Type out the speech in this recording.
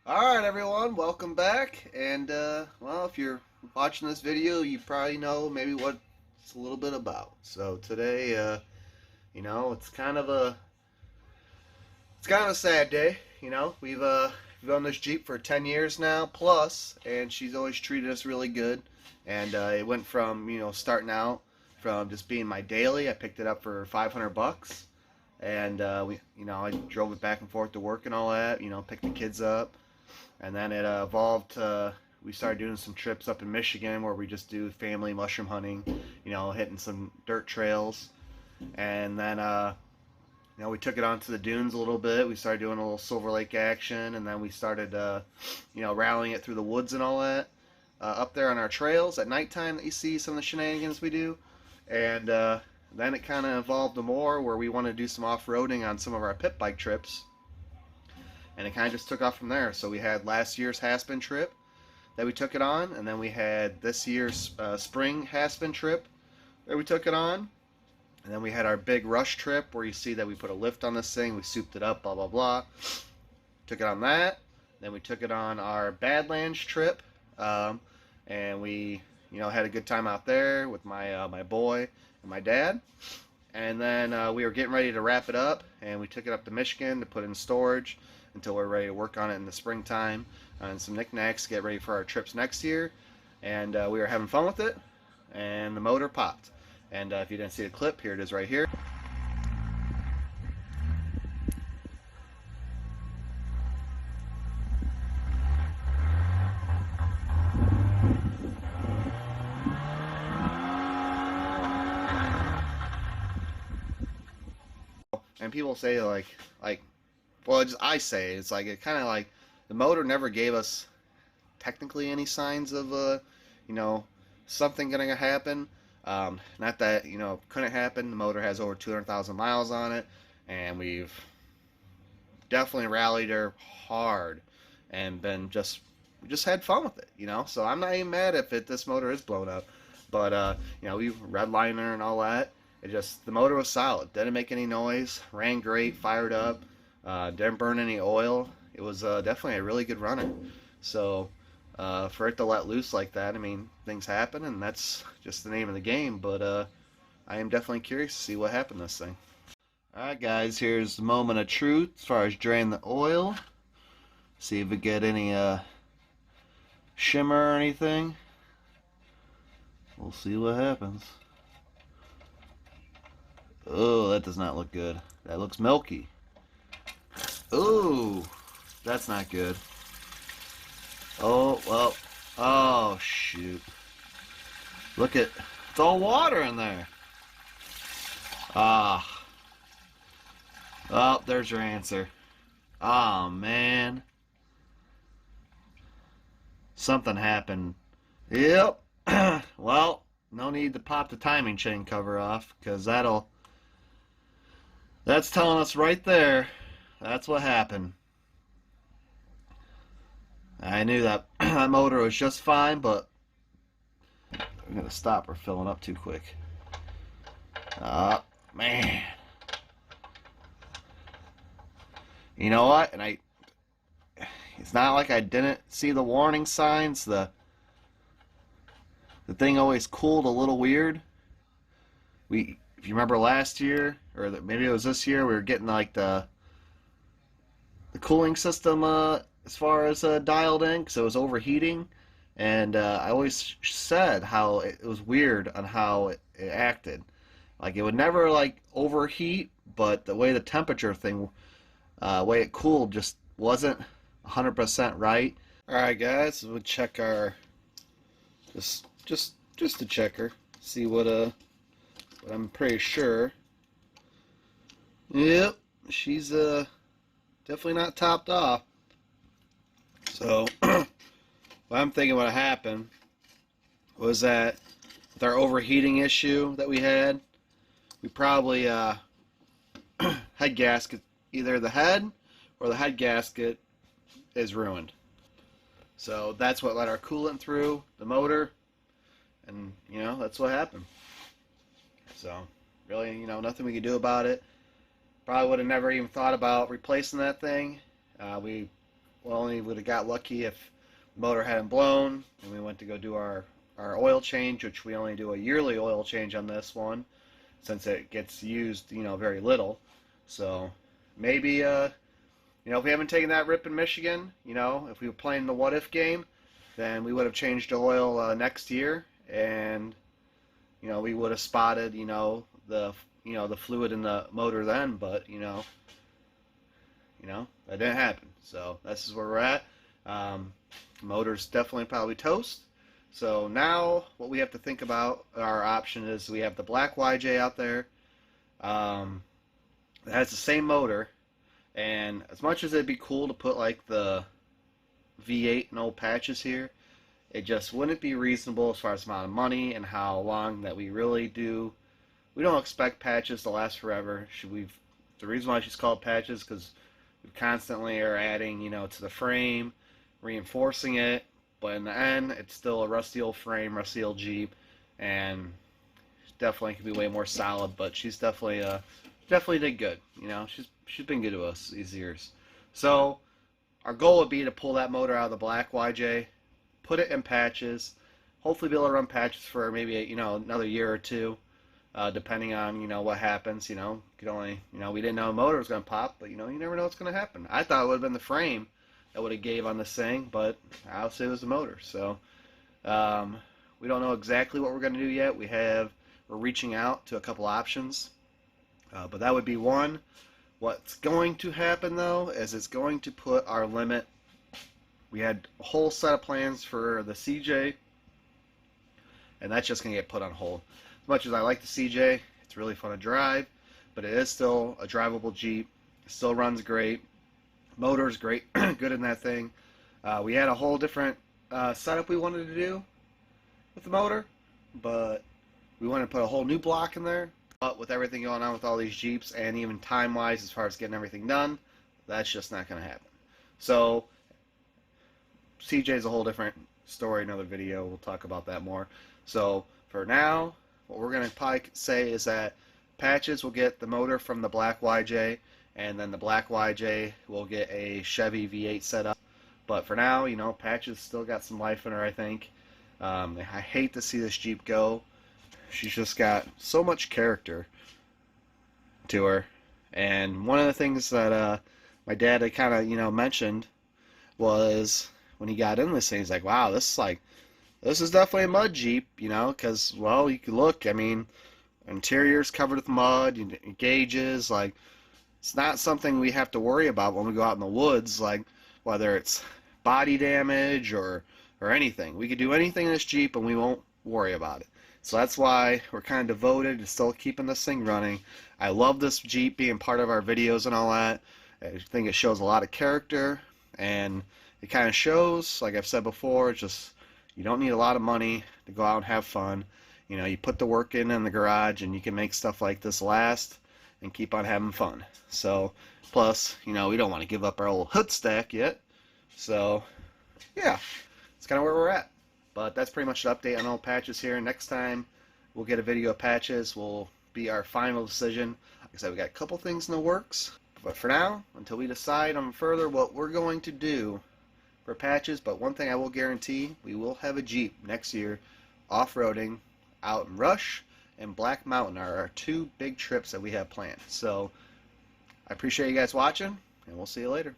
Alright everyone, welcome back. And well, if you're watching this video, you probably know maybe what it's a little bit about. So today, it's kind of a sad day. We've owned this Jeep for 10 years now plus, and she's always treated us really good. And it went from, starting out from just being my daily. I picked it up for 500 bucks. And I drove it back and forth to work and all that, picked the kids up. And then it evolved to, we started doing some trips up in Michigan where we just do family mushroom hunting, hitting some dirt trails. And then, we took it onto the dunes a little bit. We started doing a little Silver Lake action, and then we started, rallying it through the woods and all that. Up there on our trails at nighttime that you see some of the shenanigans we do. And then it kind of evolved to more where we want to do some off-roading on some of our pit bike trips. And it kind of just took off from there. So we had last year's Haspin trip that we took it on, and then we had this year's spring Haspin trip that we took it on, and then we had our big rush trip where you see that we put a lift on this thing, we souped it up, blah blah blah. Took it on that. Then we took it on our Badlands trip, and we had a good time out there with my boy and my dad. And then we were getting ready to wrap it up, and we took it up to Michigan to put it in storage until we're ready to work on it in the springtime and some knickknacks, get ready for our trips next year. And we were having fun with it, and the motor popped. And if you didn't see the clip, here it is right here. And people say well, I say it's like it kind of like the motor never gave us technically any signs of something gonna happen. Not that couldn't happen. The motor has over 200,000 miles on it, and we've definitely rallied her hard and we just had fun with it. So I'm not even mad if this motor is blown up, but we redlined her and all that. The motor was solid, didn't make any noise, ran great, fired up, didn't burn any oil. It was definitely a really good runner. So for it to let loose like that, I mean, things happen, and that's just the name of the game. But I am definitely curious to see what happened to this thing. Alright guys, here's the moment of truth as far as drain the oil. See if we get any shimmer or anything. We'll see what happens. Oh, that does not look good. That looks milky. Oh, that's not good. Oh, well. Oh, shoot. Look at, it's all water in there. Ah. Oh, there's your answer. Oh, man. Something happened. Yep. Well, no need to pop the timing chain cover off, because that's telling us right there. That's what happened. I knew that that motor was just fine, but I'm going to stop her filling up too quick. Oh, man. You know what? And it's not like I didn't see the warning signs. The thing always cooled a little weird. If you remember last year, or maybe it was this year, we were getting like the cooling system as far as dialed in, because it was overheating. And I always said how it was weird on how it acted. Like it would never like overheat, but the way the temperature thing, way it cooled, just wasn't 100% right. All right, guys, we'll check our just to check her, see what but I'm pretty sure. Yep, she's definitely not topped off. So what I'm thinking what happened was that with our overheating issue that we had, we probably head gasket, either the head or the head gasket is ruined. So that's what let our coolant through the motor, and that's what happened. So really, nothing we could do about it. Probably would have never even thought about replacing that thing. We we only would have got lucky if the motor hadn't blown and we went to go do our oil change, which we only do a yearly oil change on this one since it gets used, very little. So maybe, if we haven't taken that rip in Michigan, if we were playing the what if game, then we would have changed the oil next year, and we would have spotted, the fluid in the motor then, but that didn't happen. So this is where we're at. Motor's definitely probably toast. So now what we have to think about, our option is we have the black YJ out there. It has the same motor, and as much as it'd be cool to put like the V8 and old patches here, it just wouldn't be reasonable as far as amount of money and how long that we really do. We don't expect patches to last forever. The reason why she's called patches because we constantly are adding, to the frame, reinforcing it, but in the end, it's still a rusty old frame, rusty old Jeep, and definitely could be way more solid. But she's definitely did good. She's been good to us these years. So our goal would be to pull that motor out of the black YJ, put it in patches, hopefully be able to run patches for maybe another year or two, depending on what happens. Could only we didn't know the motor was going to pop, but you never know what's going to happen. I thought it would have been the frame that would have gave on this thing, but obviously it was the motor. So we don't know exactly what we're going to do yet. We're reaching out to a couple options, but that would be one. What's going to happen though is it's going to put our limit. We had a whole set of plans for the CJ, and that's just going to get put on hold. As much as I like the CJ, it's really fun to drive, but it is still a drivable Jeep. It still runs great. Motor's great, good in that thing. We had a whole different setup we wanted to do with the motor, but we wanted to put a whole new block in there. But with everything going on with all these Jeeps, and even time-wise as far as getting everything done, that's just not going to happen. So CJ is a whole different story, another video. We'll talk about that more. So for now, what we're going to probably say is that patches will get the motor from the black YJ, and then the black YJ will get a Chevy V8 setup. But for now, patches still got some life in her, I think. I hate to see this Jeep go. She's just got so much character to her. And one of the things that my dad had kind of, mentioned was when he got in this thing, he's like, wow, this is definitely a mud Jeep, because, well, you can look, interior's covered with mud, gauges, it's not something we have to worry about when we go out in the woods, whether it's body damage or anything. We could do anything in this Jeep and we won't worry about it. So that's why we're kind of devoted to still keeping this thing running. I love this Jeep being part of our videos and all that. I think it shows a lot of character, and it kind of shows, like I've said before, it's just you don't need a lot of money to go out and have fun. You put the work in the garage and you can make stuff like this last and keep on having fun. So, plus, we don't want to give up our old hood stack yet. So, yeah, that's kind of where we're at. But that's pretty much an update on all patches here. Next time we'll get a video of patches. Will be our final decision. Like I said, we got a couple things in the works. But for now, until we decide on further what we're going to do for patches, but one thing I will guarantee, we will have a Jeep next year off-roading out in Rush and Black Mountain are our two big trips that we have planned. So I appreciate you guys watching, and we'll see you later.